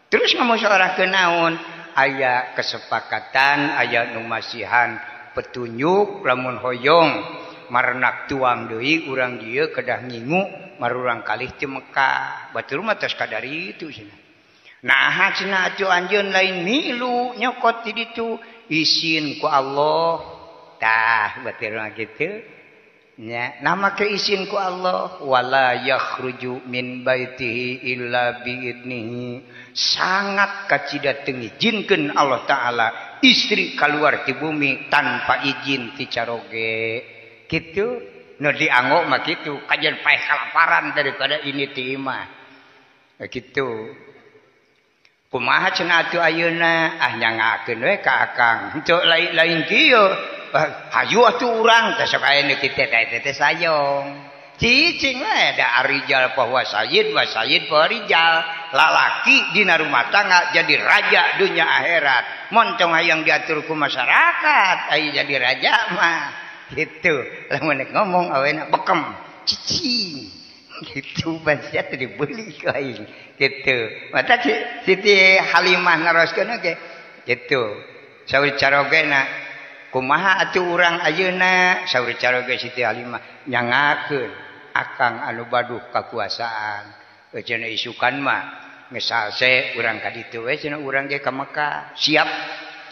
Speaker 1: terus ngamusyawarahkeun naon aya kesepakatan aya nu masihan petunjuk lamun hoyong marenak tuang deui urang dieu kedah ngingu marurang kalih ti Mekah batur mah tos kadari itu cenah nah cenah atuh anjeun lain milu nyokot ti ditu izin ku Allah tah batir mah kitu nya nama keizin ku Allah wala yakhruju min baitihi illa biidnihi sangat kacida teu ngijinkeun Allah taala istri keluar ti bumi tanpa izin ti caroge kitu nu dianggo mah kitu kajian paeh kalaparan daripada ini ti imah kitu kumaha cenah atuh ayeuna nyangakeun we ka akang henteu lain kieu hayu atuh urang teh sok aya nu kitu teh sayong cicing we da arijal bahwa sayyid wa sayyid bahwa rijal lalaki dina rumah tangga jadi raja dunia akhirat montong hayang diatur ku masyarakat aya jadi raja mah gitu lamun ngomong awena bekem cicing gitu bahasa teh dibeli ku aing gitu mata Siti Halimah naroskeun ge gitu saur carogena kumaha atuh urang ayeuna saur caroge Siti Halimah nyangakeun akang anu baduh kakuasaan cenah isukan mah geus salse urang ka ditu we cenah urang ge ka Mekah siap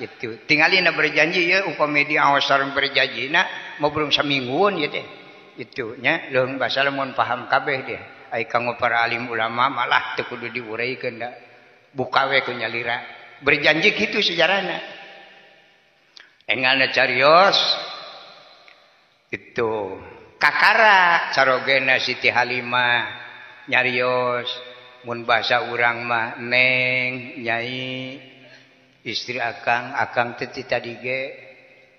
Speaker 1: gitu tingalina berjanji ye upami di aos sareng berjanjina mau belum samingguan ya teh itu nya leung basa lamun paham kabeh deh ai kanggo para alim ulama malah teu kudu diuraykeun da buka we ku nyalira berjanji kitu sejarahna engalna carios itu kakara carogena Siti Halimah nyarios mun basa urang mah neng nyai istri akang teh tadi ge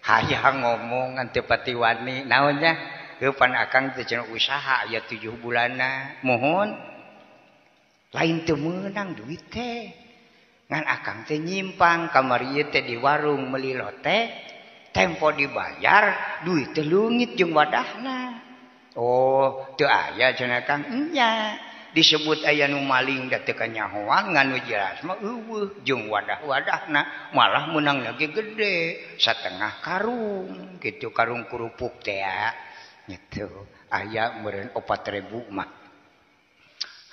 Speaker 1: hayang ngomong ngan teu pati wani naonnya pan akang teh cenah usaha aya 7 bulanna mohon lain teu meunang duit teh ngan akang teh nyimpang kamari teh di warung meuli lote tempo dibayar duit teh leungit jeung wadahna oh teu aya cenah Kang nya disebut aya nu maling da teu kanyahoan ngan nu jelas mah eueuh jeung wadah-wadahna malah meunangna ge gede satengah karung kitu karung kerupuk teh gitu aya meureun 4.000 mah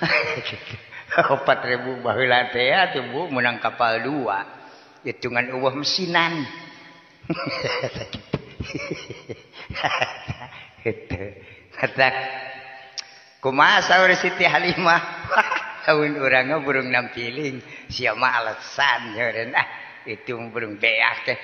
Speaker 1: 4.000 baheula teh atuh Bu menang kapal 2 hitungan eueuh mesinan gitu kata kumaha saur Siti Halimah saun urang burung nampiling sia mah alasan eureun itu burung beak teh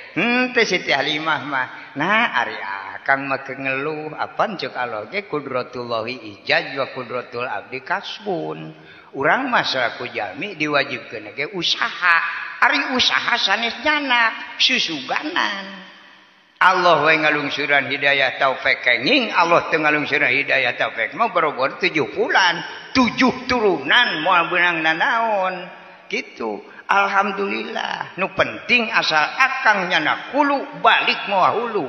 Speaker 1: teh Siti Halimah mah nah ari akang mah ngeluh apan ceuk Allah ge kudratullahi ijaz wa kudratul abdi kasbun urang mah selaku jalmi diwajibkeun ge usaha ari usaha sanes nyana susuganan Allah we ngalungsuran hidayah taufik kenging Allah teu ngalungsuran hidayah taufik mah barobor 7 bulan 7 turunan moal beunang nanaon kitu alhamdulillah nu penting asal akang nyana hulu balik moal hulu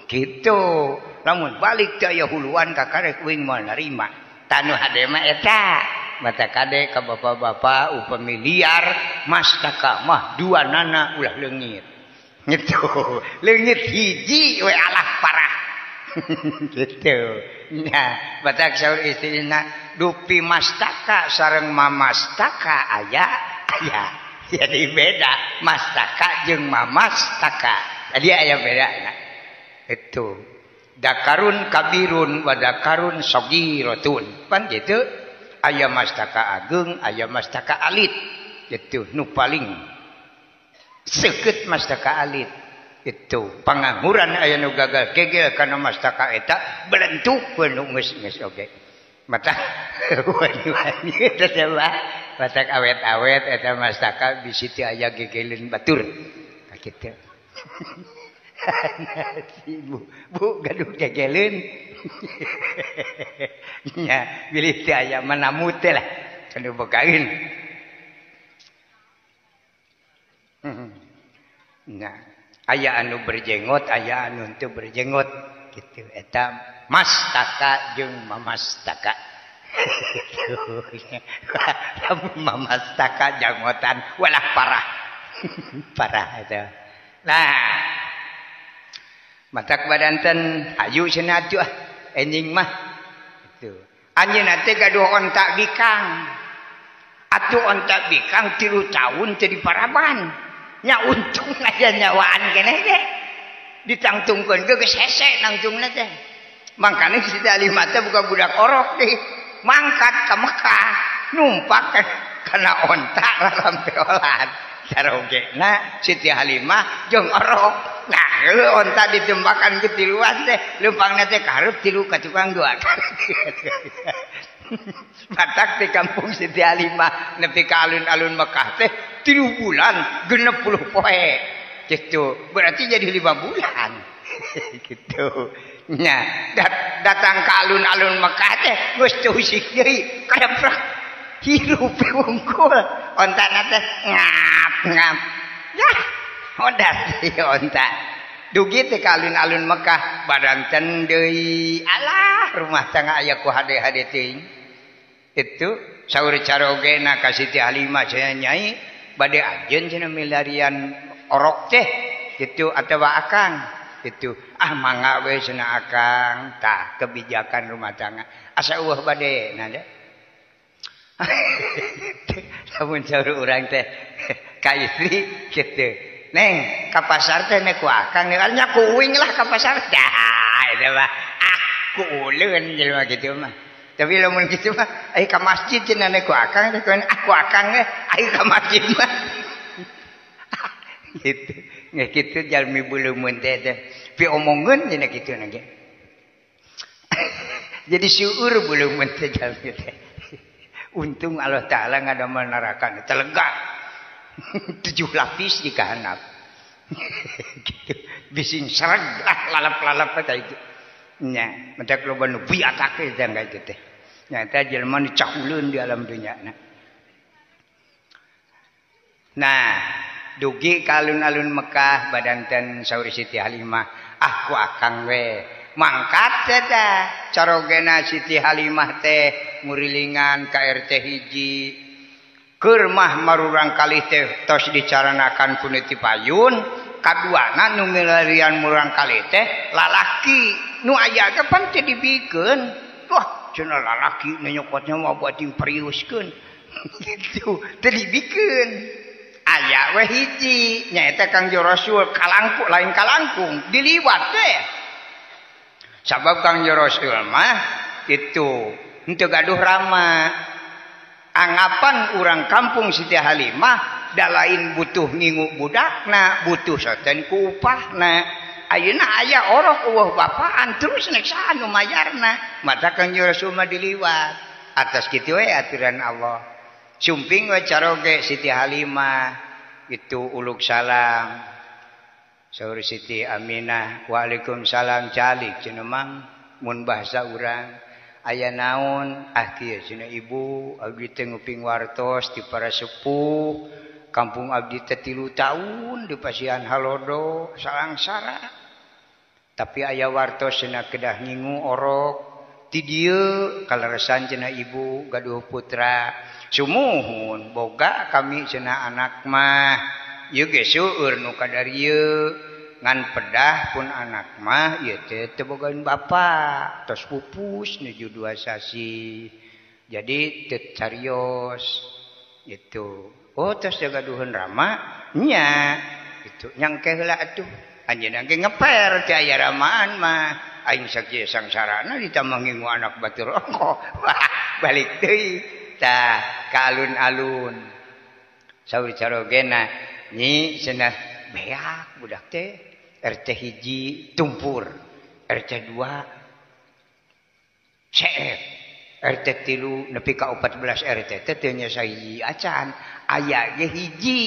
Speaker 1: kitu lamun balik teh aya huluan ka karek wing moal narima tanu hade mah eta mata kade ka bapak-bapak upami liar mastaka mah 2 nana ulah leungit gitu leungit hiji we alah parah gitu nya batak saur istrina dupi mastaka sareng mamastaka aya jadi beda mastaka jeung mamastaka jadi aya bedana itu dakarun kabirun wa dakarun sagiratun pan gitu aya mastaka ageung aya mastaka alit gitu nu paling seukeut mastaka alit itu pangangguran aya nu gagal gegel kana mastaka eta belentukeun nu geus oge mata wani-wani eta mah matak awet-awet eta mastaka bisi teu aya gegeleun batur kitu Bu gaduh gegeleun nya bilih teu aya manamut teh lah kana bogaeun nah aya anu berjenggot aya anu teu berjenggot kitu eta mastaka jeung mamastaka mamastaka janggotan walah parah parah eta nah matak badanten hayu cenah atuh enjing mah itu anjeunna teh gaduh ontak bikang atuh ontak bikang 3 tahun teu diparaban nya untung aya nyawaan keneh ge ditangtungkeun geus hese nangtungna teh. Mangkana Siti Halimah teh bukan budak orok deh. Mangkat ke Mekah, numpak kana onta rarampeolan. Sarogena Siti Halimah jeung orok. Nah, onta ditembakan ke tiluan teh, leumpangna teh karep tilu ka tukang doa. Batak di kampung Siti Halimah nepi ka alun-alun Mekah teh 3 bulan 60 poe. Gitu. Berarti jadi 5 bulan. Gitu. Nya datang ke alun-alun Mekah teh geus teu usik deui kadaprak hirup wungkul ontana teh ngap ya odat onta dugi teh ka alun-alun Mekah badanten deui alah rumah tangga aya ku hade-hade teuing itu saur carogena ka Siti Halimah cenah nyai bade ajeun cenah milarian orok teh gitu atawa akang itu mangga we cenah akang tah kebijakan rumah tangga asa eueuh bade nada lamun saur urang teh ka istri kitu neng ka pasar teh nek ku akang nya kuing lah ka pasar dah eta mah ku uleun jelema kitu mah tapi lamun kitu mah ai ka masjid cenah nek ku akang teh aku akang ge ai ka masjid mah gitu nggak gitu jalmi bulumun teh pi omongkeun cenah kitu na ge jadi syukur bulumun teh jalmi teh untung Allah taala ngadamel neraka teh lega 7 lapis di kahanap gitu bising sereg lah lalap-lalap teh itu nya mentek loba nu biatake teh ka itu teh nya teh jelema nu cakuleun di alam dunya nah dugi ka alun-alun Mekah badanten saur Siti Halimah aku akang we mangkat teh carogena Siti Halimah teh ngurilingan ka RT hiji keur mah marurang kalih teh tos dicaranakan ku Niti Payun kaduana nu milarian murang kalih teh lalaki nu aya teh pan teh dibikeun wah cenah lalaki nu nyokotnya mah buat dimperiuskeun gitu teh dibikeun aya we hiji nyaeta Kangjeng Rasul kalangkung lain kalangkung diliwat teh sabab Kangjeng Rasul mah itu henteu gaduh rama anggapan urang kampung Siti Halimah da lain butuh ngingu budakna butuh soten ku upahna ayeuna aya orok eueuh bapaan terus nek saha nu mayarna mata Kangjeng Rasul mah diliwat atas kitu we aturan Allah sumping we caroge Siti Halimah itu uluk salam saur Siti Aminah waalaikumsalam calik cenah mang mun bahasa urang aya naon kieu cenah ibu abdi teh nguping wartos ti para sepuh kampung abdi teh 3 taun di Pasian Halodo salangsara tapi aya wartos cenah kedah ngingu orok ti dieu kaleresan cenah ibu gaduh putra sumuhun boga kami cenah anak mah ieu ge seueur nu kadarieu ngan pedah pun anak mah ieu teh teu bogaeun bapa tos pupus nuju 2 sasi jadi teu carios gitu oh tos gaduheun rama nya gitu nyangke heula atuh anjeunna ge ngeper teh aya ramaan mah aing sakieu sangsarana ditambah ngingu anak batur rokok balik deui tah ka alun-alun saur carogena nyi cenah beak budak teh RT hiji tumpur RT 2 CF RT 3 nepi ka 14 RT teh teu nya sahiji acan aya ge hiji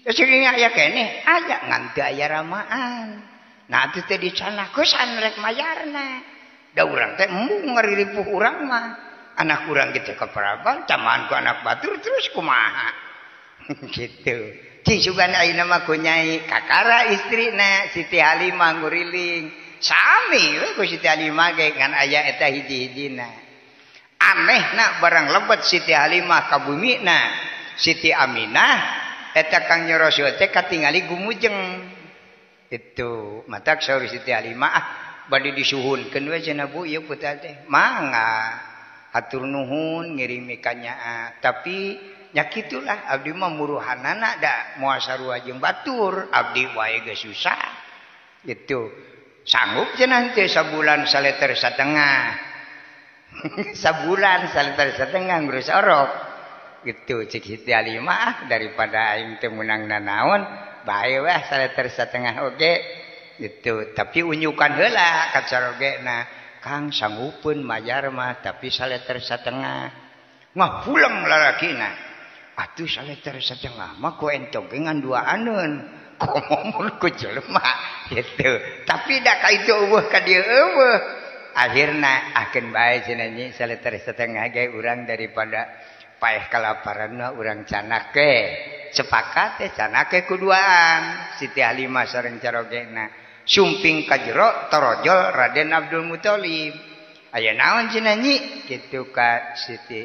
Speaker 1: seueur aya keneh aya ngan teu aya ramaan nah atuh teh dicanah kusan rek mayarna da urang teh embung ngariripuh urang mah anak urang gitu keperaban camaan ku anak batur terus kumaha gitu cing sugan ayeuna mah ku nyai kakara istrina Siti Halimah nguriling sami we ku Siti Halimah ge ngan aya eta hiji-hijina anehna barang lebet Siti Halimah ka bumina Siti Aminah eta Kangjeng Rasul teh katingali gumujeng itu matak saur Siti Halimah bade disuhunkeun we cenah bu ieu putra teh mangga hatur nuhun ngirimi ka nyaa tapi nya kitulah abdi mah muruhanana da moal sarua jeung batur abdi wae geus susah Itu sanggup cenah teh sabulan 1,5 liter. Sabulan 1,5 liter ngurus orok. Gitu cik Siti Halimah daripada aing teu meunang nanaon, bae weh 1,5 liter oge. Gitu, tapi unyukan heula ka carogena. Kang sanggupeun mayar mah tapi 1,5 liter. Ngahuleng larakina. Atuh 1,5 liter mah ku entong ngan duaaneun. Komomun ku jelema gitu. Tapi da ka itu eueuh ka dieu eueuh. Akhirna akeun bae cenah nyi 1,5 liter ge urang daripada paeh kalaparan mah urang canake. Sepakat teh canake kuduaan. Siti Halimah sareng carogena. Sumping ka jero torojol Raden Abdul Muthalib. Aya naon cenah nyi? Kitu ka Siti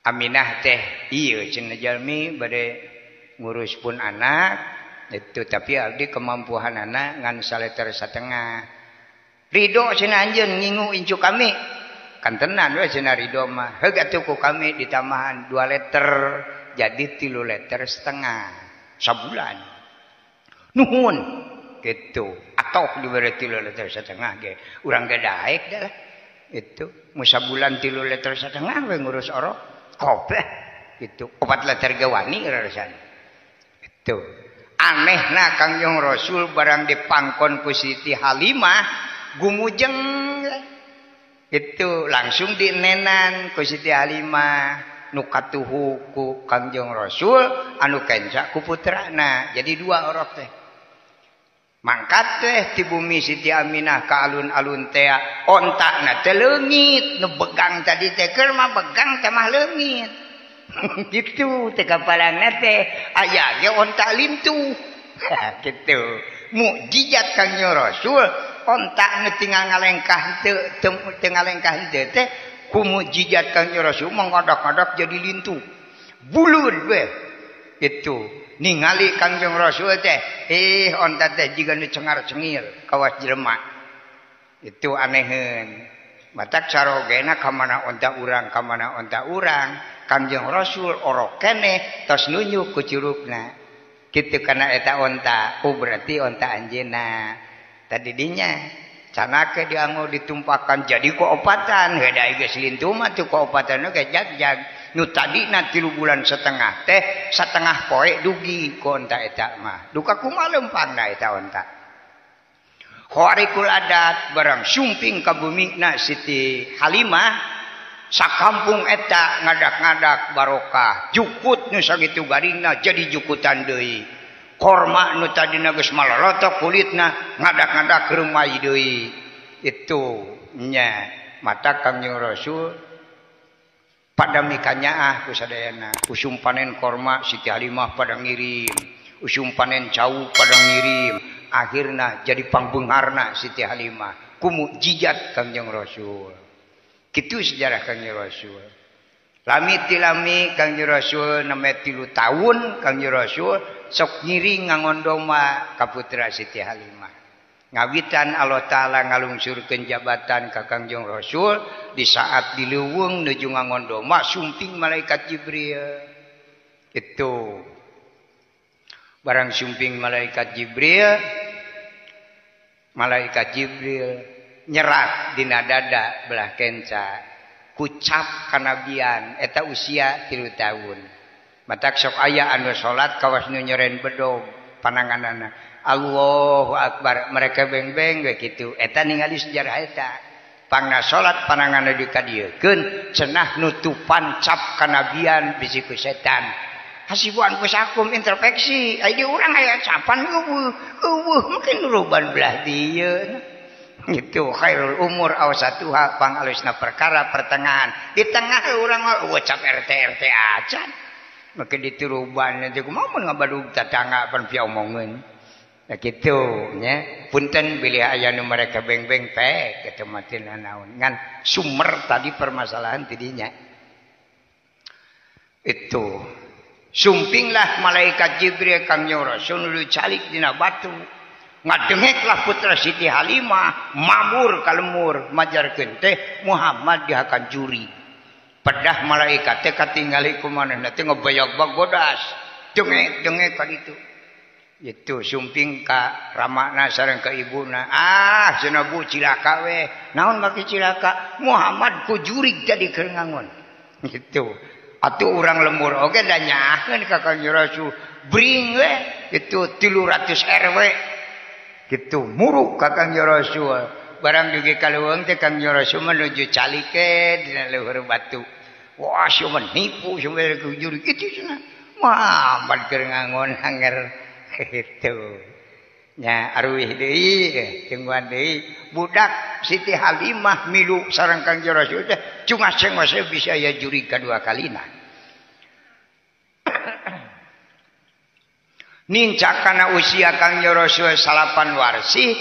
Speaker 1: Aminah teh ieu cenah jalmi bade ngurus pun anak itu tapi abdi kemampuan anak ngan 1,5 liter. Ridho cenah anjeun ngingu incu kami kan tenan we cenah ridho mah heug atuh ku kami ditambahan 2 liter jadi 3,5 liter sabulan nuhun gitu atoh dibere 3,5 liter ge urang ge daek dah lah itu mu sabulan 3,5 liter we ngurus orok kopleh gitu 4 liter ge wani rasana. Tuh. Anehna Kangjeng Rasul barang dipangkon ku Siti Halimah gumujeng itu langsung dienenan ku Siti Halimah nu katuhu ku Kangjeng Rasul anu kenca ku putrana jadi 2 orok teh mangkat teh ti bumi Siti Aminah ka alun-alun teh ontakna teh leungit nu begang tadi teh keur mah begang teh mah leungit gitu teh kapalana teh aya ge onta lintu gitu mukjizat Kangjeng Rasul onta nu tinggal ngalengkah teu ngalengkah henteu teh ku mukjizat Kangjeng Rasul mengodak-odak jadi lintu bulud we itu ningali Kangjeng Rasul teh onta teh jiga nu cengar-cengir kawas jelema itu aneheun matak sarogena ka mana onta urang Kangjeng Rasul orok kene tos nunjuk ku curugna kitu kana eta onta berarti onta anjeunna tadi dinya canake dianggo ditumpakan jadi koopatan heda geus lintu mah teu koopatanna ge jag-jag nu tadina 3,5 bulan teh satengah poe dugi ku onta eta mah duka kumaha lempangna eta onta Khawarikul adat barang sumping ka bumina Siti Halimah sakampung eta ngadak-ngadak barokah jukut nu sagitu garingna jadi jukutan deui korma nu tadina geus malolotok kulitna ngadak-ngadak reumai deui itu nya mata Kangjeng Rasul pada mikanyaah ku sadayana usum panen korma Siti Halimah pada ngirim usum panen cau pada ngirim akhirna jadi pangbeungarna Siti Halimah ku mukjizat Kangjeng Rasul. Kitu sejarah Kangjeng Rasul. Lami Kangjeng Rasul 3 tahun Kangjeng Rasul sok ngiring ngangondoma ka putra Siti Halimah. Ngawitan Allah Taala ngalungsurkeun jabatan ka Kangjeng Rasul di saat dileuweung nuju ngangondoma sumping malaikat Jibril. Itu barang sumping malaikat Jibril nyerat dina dada belah kenca kucap kanabian eta usia 3 tahun matak sok aya anu salat kawas nu nyeren bedog pananganana Allahu Akbar mereka beng-beng we kitu eta ningali sejarah eta pangna salat pananganna dikadiekeun cenah nutupan cap kanabian bisi ku setan hasibuan ku sakum introspeksi aya urang aya capan eueuh mungkin ruban belah dieu itu khairul umur awsatuha pangalusna perkara pertengahan di tengah urang ucap RT acan maka ditiruban nanti kumaha mun ngabadug tatangga pan pia omongeun nah kitu nya punten bilih aya nu mereka beng-beng teh kitu mah teu naon ngan sumber tadi permasalahan tidinya itu sumpinglah malaikat Jibril Kangjeng Rasul nu calik dina batu ngadengeklah putra Siti Halimah mabur kalemur majarkeun teh Muhammad dihakan juri pedah malaikat teh katingali ku manehna teh ngabayag bagodas dengek ka ditu Itu sumping ka ramakna sareng ka ibuna. Cenah Bu cilaka we. Naon make cilaka? Muhammad ku jurig tadi keur ngangon. Gitu. Atuh urang lemur oge da nyaahkeun ka Kangjeng Rasul. Bring we itu 300 RW. Gitu muru ka Kangjeng Rasul. Barang dugi kaleuweung teh Kangjeng Rasul menuju calike dina leuweur batu. Wah, sia nipu sampai ku jurig itu cenah. Muhammad keur ngangon anger. Itu nya aruih deui jeung deui budak Siti Halimah milu sareng Kangjeng Rasul teh cungaseng masih bisa ya juri kedua kalina nincakana usia Kangjeng Rasul 8 warsi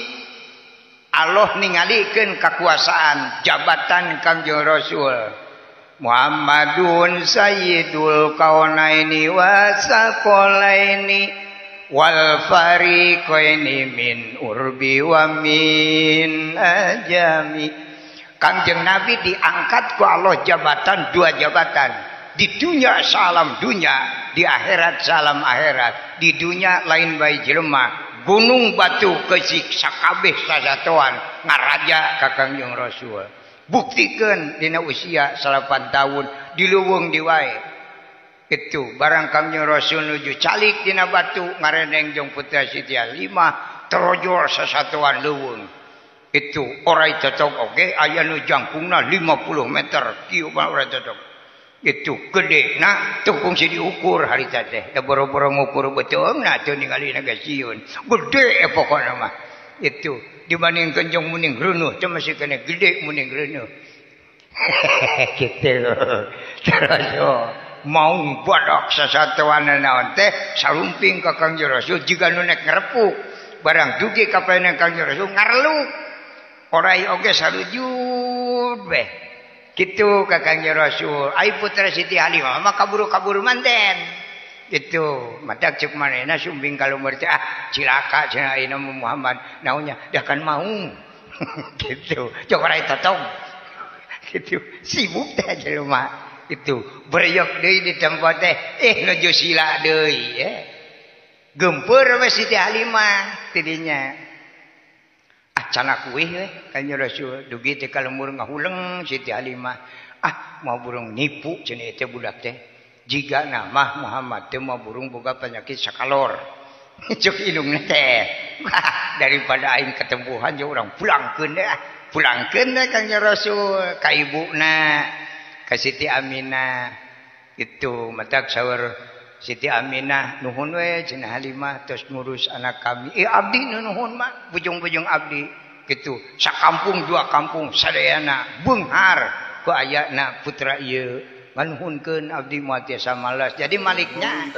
Speaker 1: Allah ningalikeun kakuasaan jabatan Kangjeng Rasul Muhammadun sayyidul kaunaini wa saqalaini wal fariqaini min urbi wa min ajami. Kangjeng Nabi diangkat ku Allah jabatan 2 jabatan. Di dunia salam dunia, di akhirat salam akhirat. Di dunia lain bae jelema, gunung batu kesiksa kabeh sasatoan ngaraja ka Kangjeng Rasul. Buktikeun dina usia 8 tahun dileuweung di wae. Itu barang Kangjeng Rasul nuju calik dina batu ngareneng jeung putra Siti Halimah terojol sasatuan leuweung. Itu orai cocok oge aya nu jangkungna 50 meter kieu mah ora cocok. Itu gedena teu kungsi diukur harita teh. Da boro-boro ngukur beteungna teu ningalina ge sieun. Gede pokona mah. Itu dibandingkeun jeung muning reunuh teh masih kena gede muning reunuh. Gitu. Terus mau badak sasatuan naon teh salumping ka Kangjeng Rasul jiga nu nek ngarepuk barang dugi ka paeunang Kangjeng Rasul ngareluk orai oge salujud beh kitu ka Kangjeng Rasul ai putra Siti Halimah mah kaburu-kaburu manten itu matak cek manehna sumbing kalumur teh cilaka cenah ayeuna Muhammad naonnya da kan mau gitu cok orai totong gitu sibuk teh jelema itu beryok deui di tempat teh nuju sila deui ya gempeur we Siti Halimah tidinya canak weh we Kangjeng Rasul dugi teh ka lemur ngahuleng Siti Halimah mau burung nipu cenah teh budak teh jiga nama Muhammad teh mau burung boga penyakit sakalor cuk indungna teh daripada aing ketempuhan jeung urang pulangkeun deh Kangjeng Rasul ka ibuna ka Siti Aminah itu matak saur Siti Aminah nuhun we cenah Halimah tos ngurus anak kami abdi nuhun mah bujung-bujung abdi kitu sakampung 2 kampung sadayana beunghar ku ayana putra ieu nganuhunkeun abdi moal tiasa malas jadi maliknya